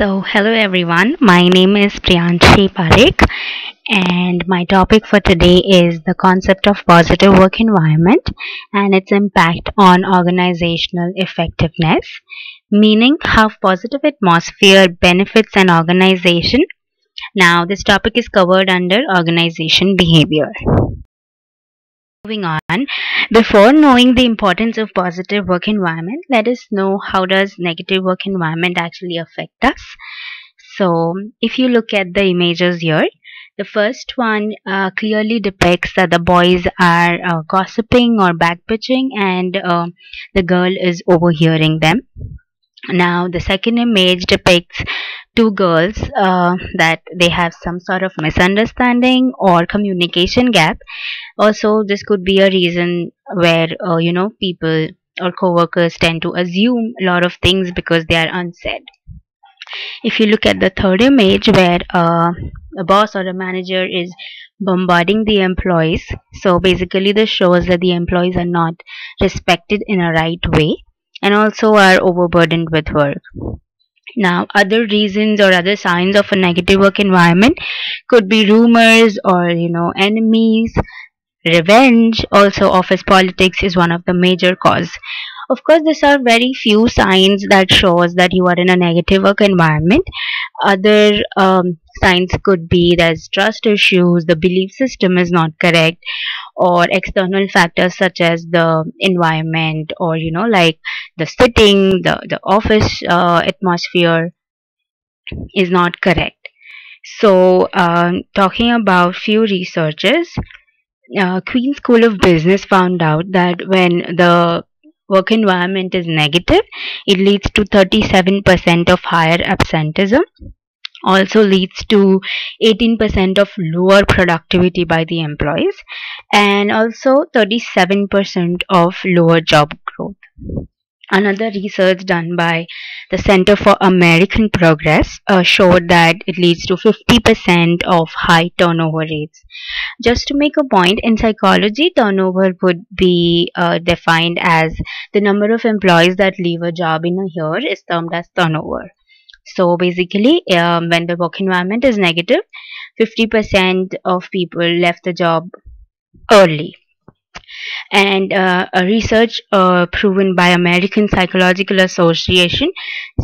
Hello everyone. My name is Priyanshi Parekh, and my topic for today is the concept of positive work environment and its impact on organizational effectiveness, meaning how positive atmosphere benefits an organization. Now, this topic is covered under organization behavior. Moving on, before knowing the importance of positive work environment, let us know how does negative work environment actually affect us. So, if you look at the images here, the first one clearly depicts that the boys are gossiping or backbitching, and the girl is overhearing them. Now, the second image depicts two girls that they have some sort of misunderstanding or communication gap. Also, this could be a reason where people or co-workers tend to assume a lot of things because they are unsaid. If you look at the third image where a boss or a manager is bombarding the employees, so basically this shows that the employees are not respected in a right way and also are overburdened with work. Now, other reasons or other signs of a negative work environment could be rumors or enemies, revenge. Also, office politics is one of the major cause. Of course, these are very few signs that shows that you are in a negative work environment. Other signs could be there's trust issues, the belief system is not correct, or external factors such as the environment or like the sitting, the office atmosphere is not correct. So, talking about few researchers, Queen School of Business found out that when the work environment is negative, it leads to 37% of higher absenteeism, also leads to 18% of lower productivity by the employees, and also 37% of lower job growth. Another research done by the Center for American Progress showed that it leads to 50% of high turnover rates. Just to make a point, in psychology, turnover would be defined as the number of employees that leave a job in a year is termed as turnover. So basically, when the work environment is negative, 50% of people left the job early. And a research proven by American Psychological Association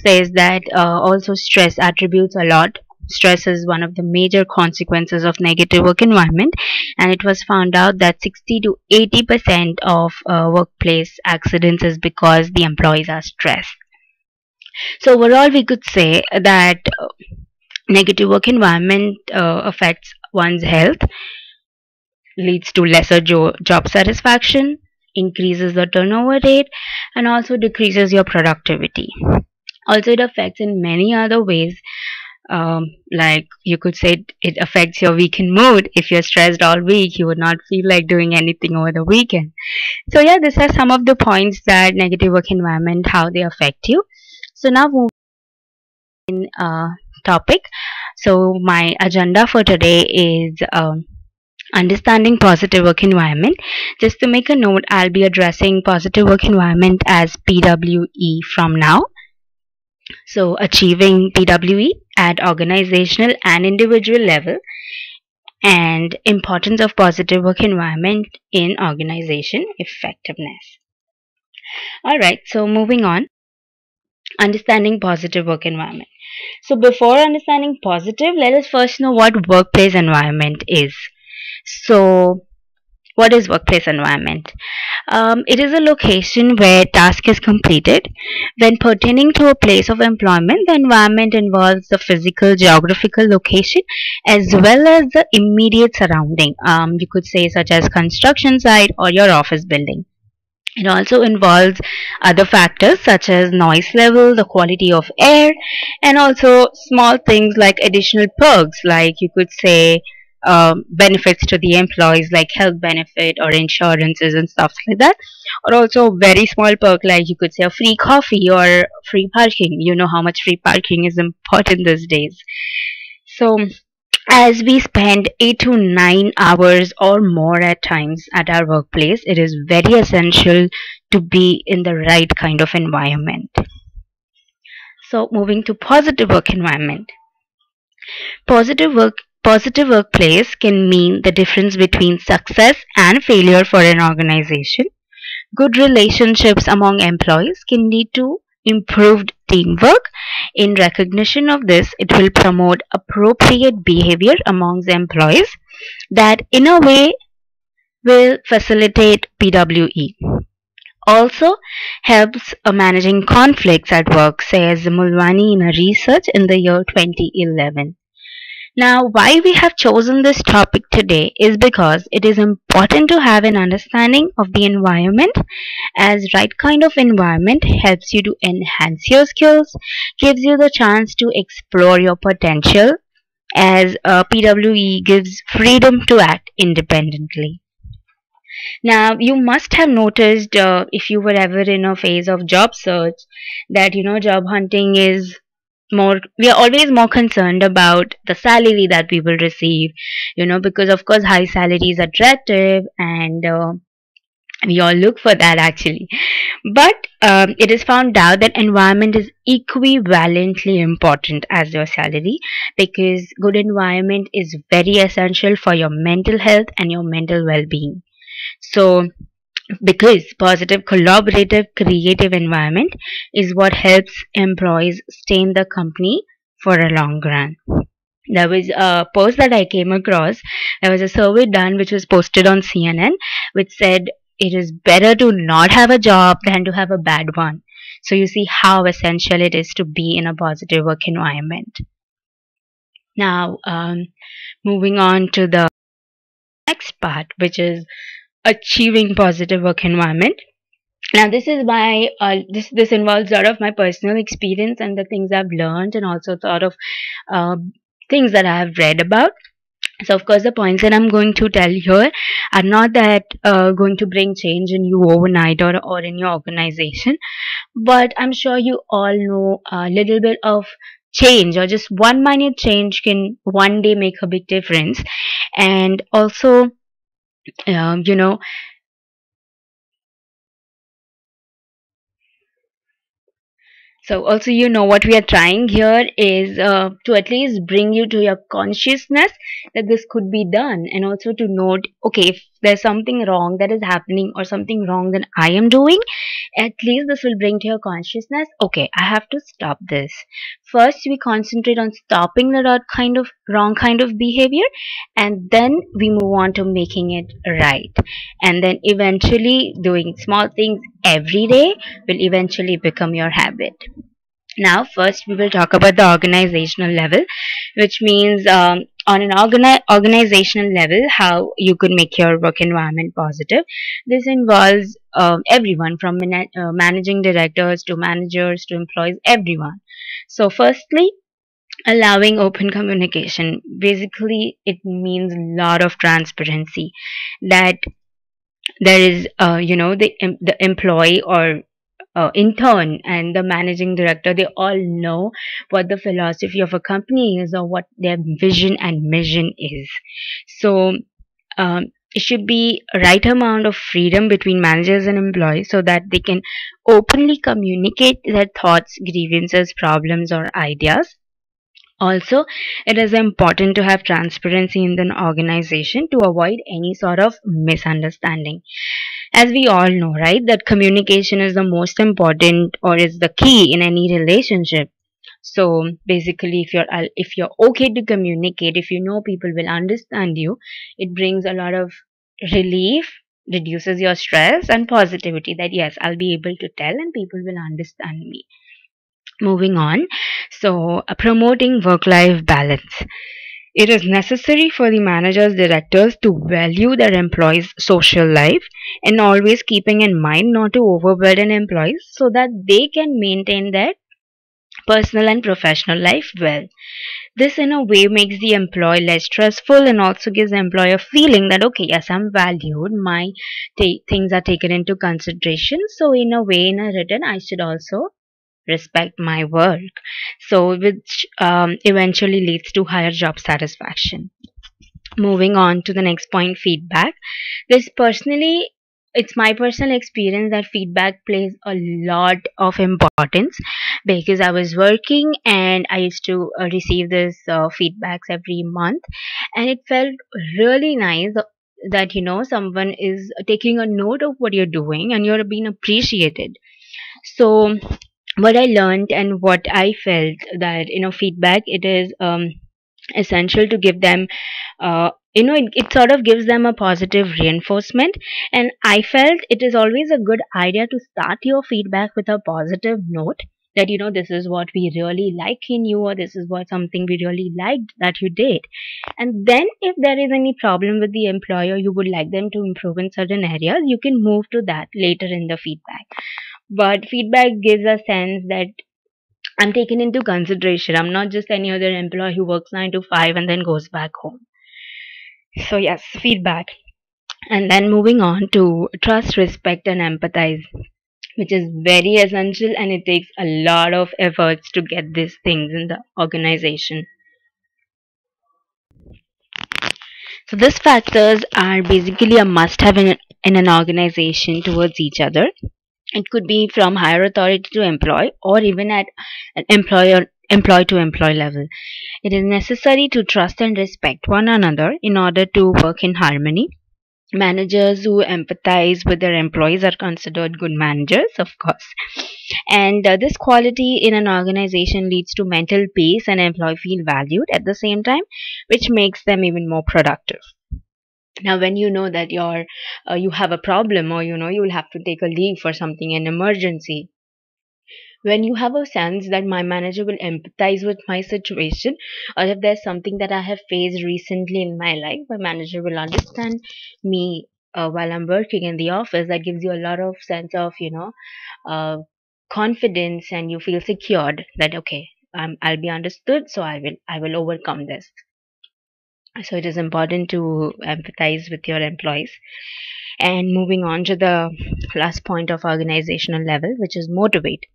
says that also stress attributes a lot. Stress is one of the major consequences of negative work environment, and it was found out that 60 to 80% of workplace accidents is because the employees are stressed. So overall, we could say that negative work environment affects one's health, leads to lesser job satisfaction, increases the turnover rate, and also decreases your productivity. Also, it affects in many other ways. Like you could say it affects your weekend mood. If you're stressed all week, you would not feel like doing anything over the weekend. So yeah, these are some of the points that negative work environment, how they affect you. So now moving in topic. So my agenda for today is understanding positive work environment. Just to make a note, I'll be addressing positive work environment as PWE from now. So achieving PWE at organizational and individual level, and importance of positive work environment in organization effectiveness. Alright, so moving on, understanding positive work environment. So before understanding positive, let us first know what workplace environment is. So, what is workplace environment? It is a location where task is completed. When pertaining to a place of employment, the environment involves the physical, geographical location as well as the immediate surrounding. You could say such as construction site or your office building. It also involves other factors such as noise level, the quality of air, and also small things like additional perks, like you could say benefits to the employees like health benefit or insurances and stuff like that, or also very small perk like you could say a free coffee or free parking. You know how much free parking is important these days. So as we spend 8 to 9 hours or more at times at our workplace, it is very essential to be in the right kind of environment. So moving to positive work environment. Positive workplace can mean the difference between success and failure for an organization. Good relationships among employees can lead to improved teamwork. In recognition of this, it will promote appropriate behavior amongst employees that in a way will facilitate PWE. Also helps managing conflicts at work, says Mulwani in a research in the year 2011. Now, why we have chosen this topic today is because it is important to have an understanding of the environment, as right kind of environment helps you to enhance your skills, gives you the chance to explore your potential, as PWE gives freedom to act independently. Now, you must have noticed if you were ever in a phase of job search that job hunting is more, we are always more concerned about the salary that we will receive, because of course high salary is attractive, and we all look for that actually. But it is found out that environment is equivalently important as your salary, because good environment is very essential for your mental health and your mental well-being. So because positive, collaborative, creative environment is what helps employees stay in the company for a long run. There was a post that I came across. There was a survey done which was posted on CNN, which said it is better to not have a job than to have a bad one. So you see how essential it is to be in a positive work environment. Now, moving on to the next part, which is achieving positive work environment. Now this is my this involves a lot of my personal experience and the things I've learned, and also sort of things that I have read about. So of course the points that I'm going to tell here are not that going to bring change in you overnight or in your organization, but I'm sure you all know a little bit of change, or just one minor change can one day make a big difference. And also you know So also, what we are trying here is to at least bring you to your consciousness that this could be done, and also to note, okay, if there's something wrong that is happening or something wrong that I am doing, at least this will bring to your consciousness, okay, I have to stop this. First, we concentrate on stopping the wrong kind of behavior, and then we move on to making it right. And then eventually doing small things every day will eventually become your habit. Now, first we will talk about the organizational level, which means on an organizational level, how you could make your work environment positive. This involves everyone from managing directors to managers to employees, everyone. So, firstly, allowing open communication. Basically, it means a lot of transparency, that there is the employee or intern and the managing director, they all know what the philosophy of a company is or what their vision and mission is. So it should be a right amount of freedom between managers and employees so that they can openly communicate their thoughts, grievances, problems, or ideas. Also, it is important to have transparency in the organization to avoid any sort of misunderstanding. As we all know, right, that communication is the most important, or is the key in any relationship. So basically, if you're okay to communicate, if you know people will understand you, it brings a lot of relief, reduces your stress and positivity, that yes, I'll be able to tell and people will understand me. Moving on, so promoting work-life balance. It is necessary for the managers, directors to value their employees' social life, and always keeping in mind not to overburden employees so that they can maintain their personal and professional life well. This in a way makes the employee less stressful, and also gives the employer a feeling that okay, yes, I'm valued, my things are taken into consideration, so in a way, in a return, I should also respect my work. So which eventually leads to higher job satisfaction. Moving on to the next point, feedback. This personally it's my personal experience that feedback plays a lot of importance, because I was working and I used to receive this feedbacks every month, and it felt really nice that someone is taking a note of what you're doing and you're being appreciated. So what I learned and what I felt, that feedback, it is essential to give them, it sort of gives them a positive reinforcement. And I felt it is always a good idea to start your feedback with a positive note, that this is what we really like in you, or this is what something we really liked that you did. And then if there is any problem with the employer, you would like them to improve in certain areas, you can move to that later in the feedback. But feedback gives a sense that I'm taken into consideration. I'm not just any other employee who works 9 to 5 and then goes back home. So, yes, feedback. And then moving on to trust, respect, and empathize, which is very essential, and it takes a lot of efforts to get these things in the organization. So, these factors are basically a must have in an organization towards each other. It could be from higher authority to employee, or even at an employee to employee level. It is necessary to trust and respect one another in order to work in harmony. Managers who empathize with their employees are considered good managers, of course. And this quality in an organization leads to mental peace, and employee feel valued at the same time, which makes them even more productive. Now, when you know that you have a problem, or you will have to take a leave for something, an emergency, when you have a sense that my manager will empathize with my situation, or if there's something that I have faced recently in my life, my manager will understand me while I'm working in the office, that gives you a lot of sense of uh, confidence, and you feel secured that okay, I'll be understood, so I will overcome this. So it is important to empathize with your employees. And moving on to the last point of organizational level, which is motivate.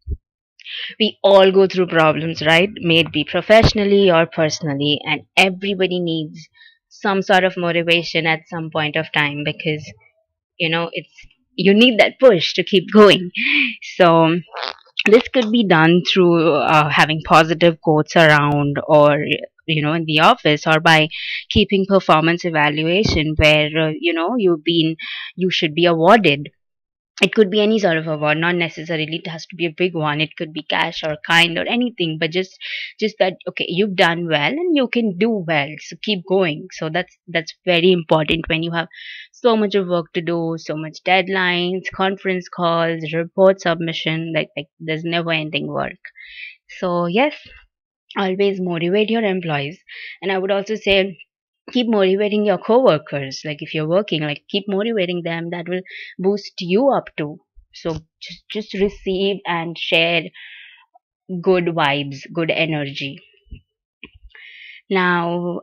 We all go through problems, right? May it be professionally or personally, and everybody needs some sort of motivation at some point of time, because it's you need that push to keep going. So this could be done through having positive quotes around, or in the office, or by keeping performance evaluation where you should be awarded. It could be any sort of award, not necessarily it has to be a big one. It could be cash or kind or anything, but just that okay, you've done well and you can do well, so keep going. So that's very important when you have so much of work to do, so much deadlines, conference calls, report submission, like there's never ending work. So yes, always motivate your employees. And I would also say, keep motivating your coworkers. Like if you're working, like keep motivating them, that will boost you up too. So just receive and share good vibes, good energy. Now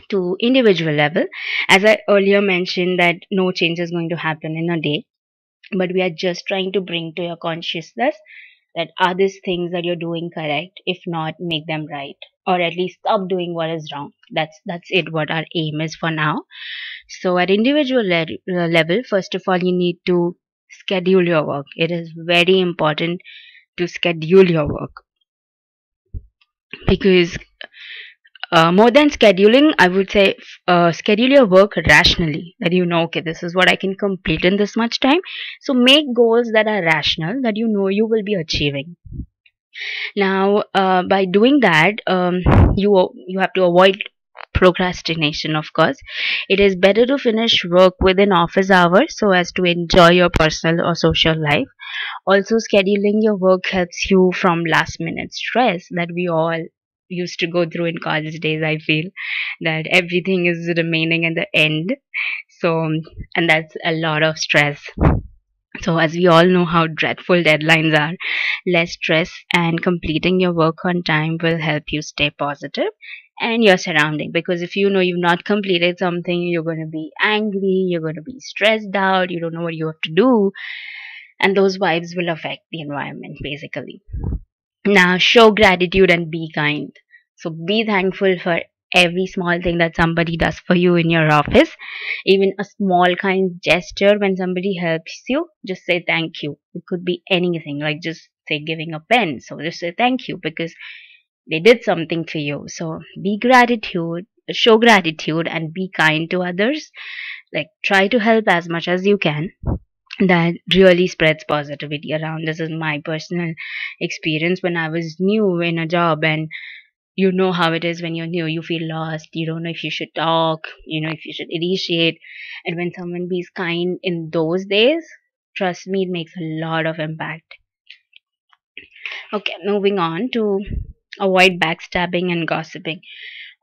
to individual level, as I earlier mentioned, that no change is going to happen in a day, but we are just trying to bring to your consciousness that are these things that you're doing correct? If not, make them right, or at least stop doing what is wrong. That's it, what our aim is for now. So at individual level, first of all, you need to schedule your work. It is very important to schedule your work, because more than scheduling, I would say schedule your work rationally. That okay, this is what I can complete in this much time. So make goals that are rational, that you will be achieving. Now, by doing that, you have to avoid procrastination. Of course, it is better to finish work within office hours so as to enjoy your personal or social life. Also, scheduling your work helps you from last minute stress that we all used to go through in college days. I feel that everything is remaining in the end. So, and that's a lot of stress. So, as we all know how dreadful deadlines are, less stress and completing your work on time will help you stay positive and your surrounding. Because if you know you've not completed something, you're going to be angry, you're going to be stressed out, you don't know what you have to do, and those vibes will affect the environment basically. Now, show gratitude and be kind. So, be thankful for every small thing that somebody does for you in your office, even a small kind gesture when somebody helps you, just say thank you. It could be anything, like just say giving a pen. So just say thank you because they did something for you. So show gratitude and be kind to others. Like try to help as much as you can. That really spreads positivity around. This is my personal experience when I was new in a job, and you know how it is when you're new. You feel lost. You don't know if you should talk, if you should initiate. And when someone be kind in those days, trust me, it makes a lot of impact. Okay, moving on to avoid backstabbing and gossiping.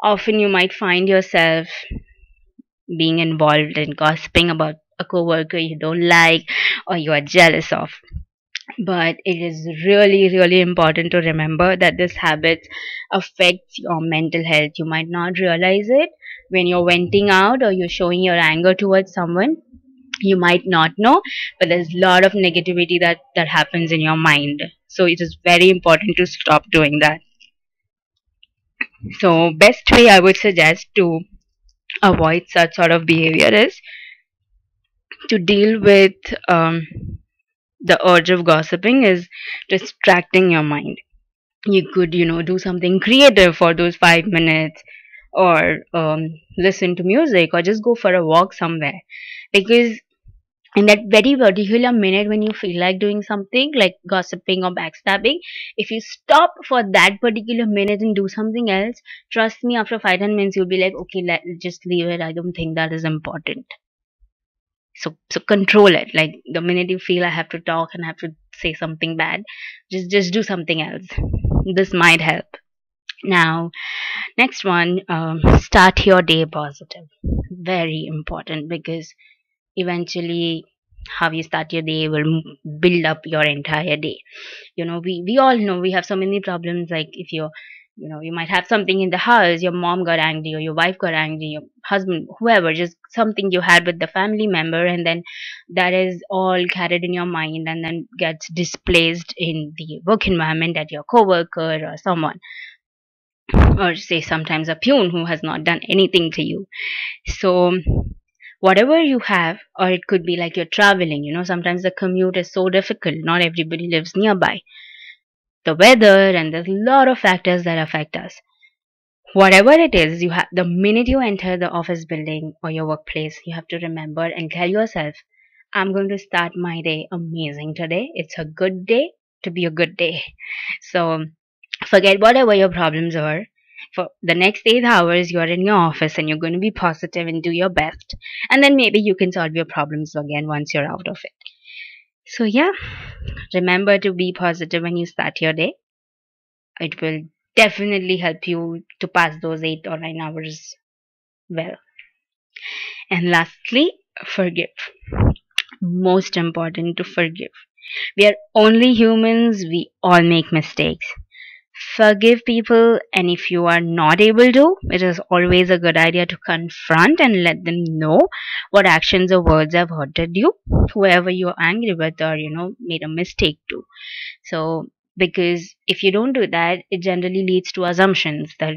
Often you might find yourself being involved in gossiping about a coworker you don't like or you are jealous of. But it is really, really important to remember that this habit affects your mental health. You might not realize it when you're venting out or you're showing your anger towards someone. You might not know, but there's a lot of negativity that happens in your mind. So it is very important to stop doing that. So best way I would suggest to avoid such sort of behavior is to deal with the urge of gossiping is distracting your mind. You could, do something creative for those 5 minutes, or listen to music, or just go for a walk somewhere. Because in that very particular minute when you feel like doing something like gossiping or backstabbing, if you stop for that particular minute and do something else, trust me, after 5-10 minutes you'll be like, okay, just leave it. I don't think that is important. So control it. Like the minute you feel I have to talk and I have to say something bad, just do something else. This might help. Now, next one, start your day positive. Very important, because eventually how you start your day will build up your entire day. We all know we have so many problems. Like if you might have something in the house, your mom got angry or your wife got angry, your husband, whoever, just something you had with the family member, and then that is all carried in your mind and then gets displaced in the work environment at your coworker or someone, or say sometimes a peon who has not done anything to you. So whatever you have, or it could be like you're traveling, sometimes the commute is so difficult, not everybody lives nearby, the weather, and there's a lot of factors that affect us. Whatever it is, you have, the minute you enter the office building or your workplace, you have to remember and tell yourself, I'm going to start my day amazing today. It's a good day to be a good day. So forget whatever your problems are. For the next 8 hours, you're in your office and you're going to be positive and do your best. And then maybe you can solve your problems again once you're out of it. So, yeah, remember to be positive when you start your day. It will definitely help you to pass those 8 or 9 hours well. And lastly, forgive. Most important to forgive. We are only humans, we all make mistakes. Forgive people, and if you are not able to, it is always a good idea to confront and let them know what actions or words have hurted you, whoever you're angry with or made a mistake to. So because if you don't do that, it generally leads to assumptions that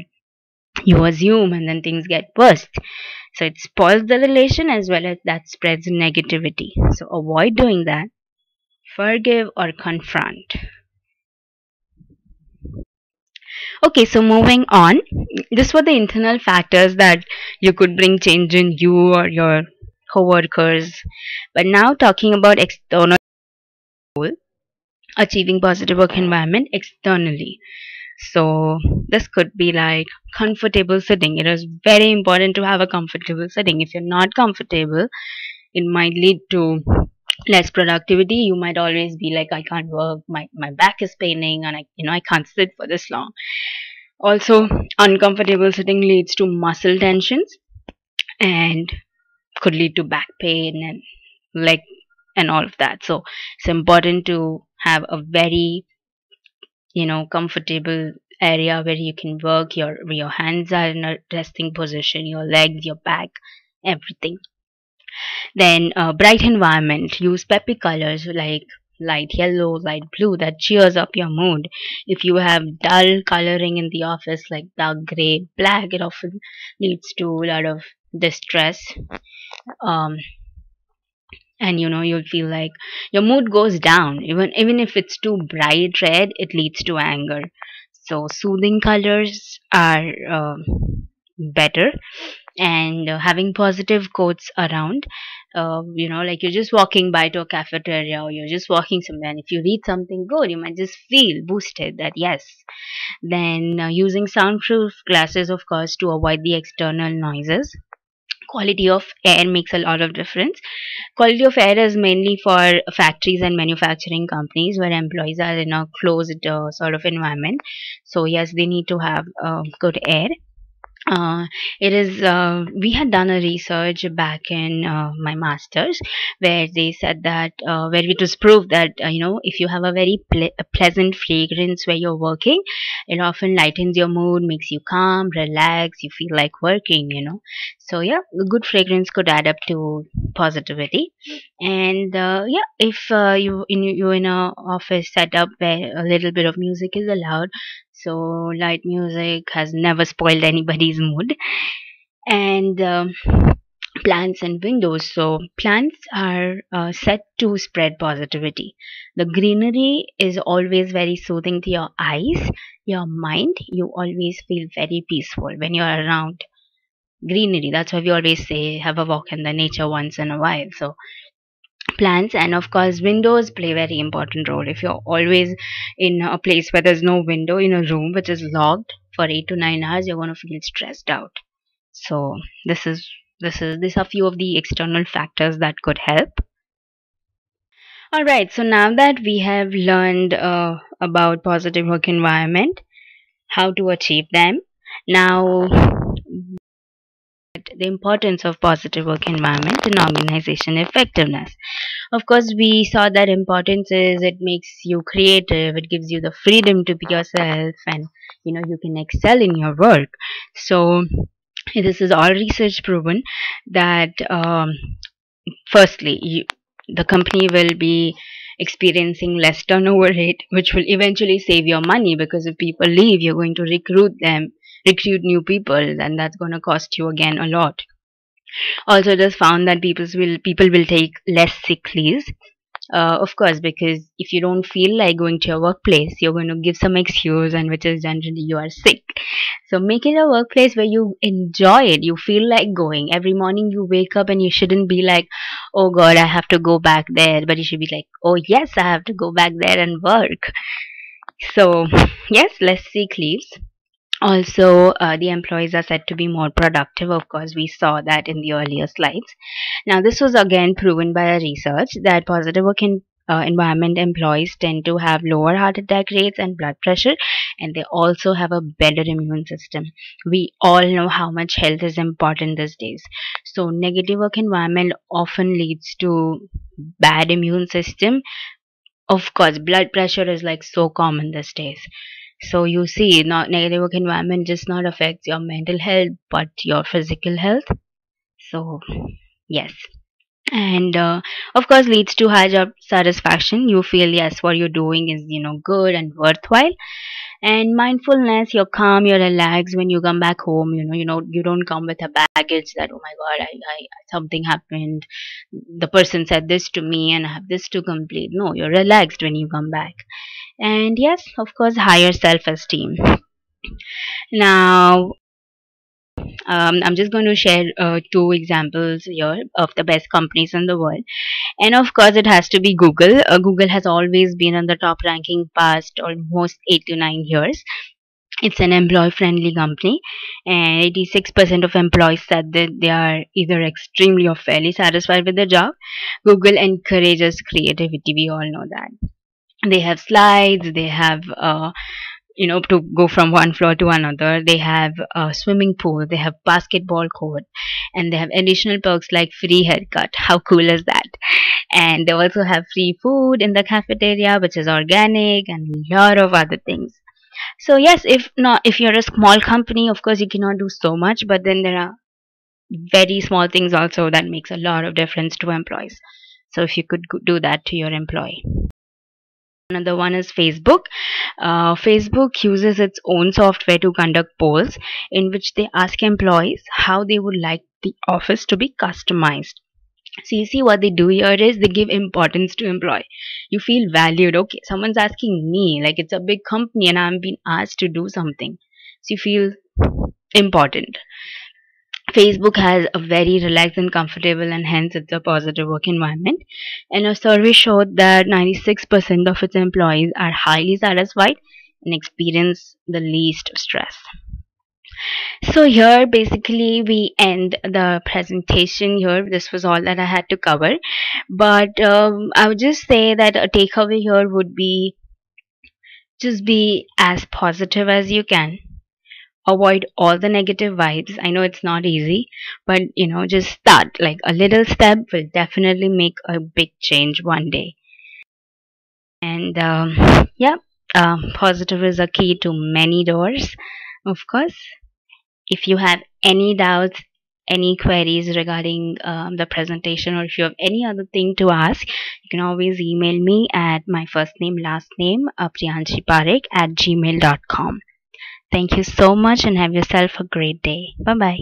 you assume, and then things get worse. So it spoils the relation as well as that spreads negativity. So avoid doing that. Forgive or confront. Okay, so moving on. This were the internal factors that you could bring change in you or your co-workers. But now talking about external goal, achieving positive work environment externally. So this could be like comfortable sitting. It is very important to have a comfortable sitting. If you're not comfortable, it might lead to less productivity. You might always be like, I can't work, my back is paining, and I can't sit for this long. Also, uncomfortable sitting leads to muscle tensions and could lead to back pain and leg and all of that. So it's important to have a very comfortable area where you can work. Your hands are in a resting position, your legs, your back, everything. Then bright environment. Use peppy colors like light yellow, light blue, that cheers up your mood. If you have dull coloring in the office like dark gray, black, it often leads to a lot of distress. Um, and you'll feel like your mood goes down. Even if it's too bright red, it leads to anger. So soothing colors are better. And having positive quotes around, like you're just walking by to a cafeteria, or you're just walking somewhere, and if you read something good, you might just feel boosted that yes. Then using soundproof glasses, of course, to avoid the external noises. Quality of air makes a lot of difference. Quality of air is mainly for factories and manufacturing companies where employees are in a closed sort of environment. So yes, they need to have good air. uh, it is We had done a research back in my masters, where they said that where it was proved that if you have a very pleasant fragrance where you're working, it often lightens your mood, makes you calm, relax, you feel like working. So yeah, a good fragrance could add up to positivity. And yeah, if you're in a office setup where a little bit of music is allowed, so light music has never spoiled anybody's mood. And plants and windows. So plants are set to spread positivity. The greenery is always very soothing to your eyes, your mind. You always feel very peaceful when you're around greenery. That's why we always say have a walk in the nature once in a while. So plants, and of course windows play a very important role. If you're always in a place where there's no window, in a room which is locked for 8 to 9 hours, you're going to feel stressed out. So these are few of the external factors that could help. All right, so now that we have learned about positive work environment, how to achieve them, now the importance of positive work environment in organization effectiveness. Of course, we saw that importance is it makes you creative, it gives you the freedom to be yourself, and you can excel in your work. So this is all research proven that firstly, the company will be experiencing less turnover rate, which will eventually save your money, because if people leave, you're going to recruit new people, and that's going to cost you again a lot. Also, it is found that people will take less sick leaves. Of course, because if you don't feel like going to your workplace, you're going to give some excuse, and which is generally you are sick. So make it a workplace where you enjoy it. You feel like going. Every morning you wake up and you shouldn't be like, oh God, I have to go back there. But you should be like, oh yes, I have to go back there and work. So yes, less sick leaves. Also, the employees are said to be more productive. Of course, we saw that in the earlier slides. Now, this was again proven by a research that positive work environment employees tend to have lower heart attack rates and blood pressure, and they also have a better immune system. We all know how much health is important these days. So, negative work environment often leads to bad immune system. Of course, blood pressure is like so common these days. So you see, not negative work environment just not affects your mental health, but your physical health. So yes, and of course leads to high job satisfaction. You feel yes, what you're doing is good and worthwhile. And mindfulness, you're calm, you're relaxed when you come back home. You don't come with a baggage that oh my God, I something happened. The person said this to me, and I have this to complete. No, you're relaxed when you come back. And yes, of course, higher self-esteem. Now, I'm just going to share two examples here of the best companies in the world. And of course, it has to be Google. Google has always been on the top ranking past almost 8 to 9 years. It's an employee-friendly company, and 86% of employees said that they are either extremely or fairly satisfied with their job. Google encourages creativity. We all know that. They have slides, they have to go from one floor to another, they have a swimming pool, they have basketball court, and they have additional perks like free haircut. How cool is that? And they also have free food in the cafeteria, which is organic, and a lot of other things. So yes, if you're a small company, of course you cannot do so much, but then there are very small things also that makes a lot of difference to employees. So if you could do that to your employee. Another one is Facebook. Facebook uses its own software to conduct polls in which they ask employees how they would like the office to be customized. So you see what they do here is they give importance to employee. You feel valued. Okay, someone's asking me, like it's a big company and I'm being asked to do something. So you feel important. Facebook has a very relaxed and comfortable, and hence it's a positive work environment. And a survey showed that 96% of its employees are highly satisfied and experience the least stress. So here basically we end the presentation here. This was all that I had to cover. But I would just say that a takeaway here would be just be as positive as you can. Avoid all the negative vibes. I know it's not easy, but just start. Like a little step will definitely make a big change one day. And yeah, positive is a key to many doors, of course. If you have any doubts, any queries regarding the presentation, or if you have any other thing to ask, you can always email me at my first name, last name, Priyanshi Parekh at gmail.com. Thank you so much and have yourself a great day. Bye bye.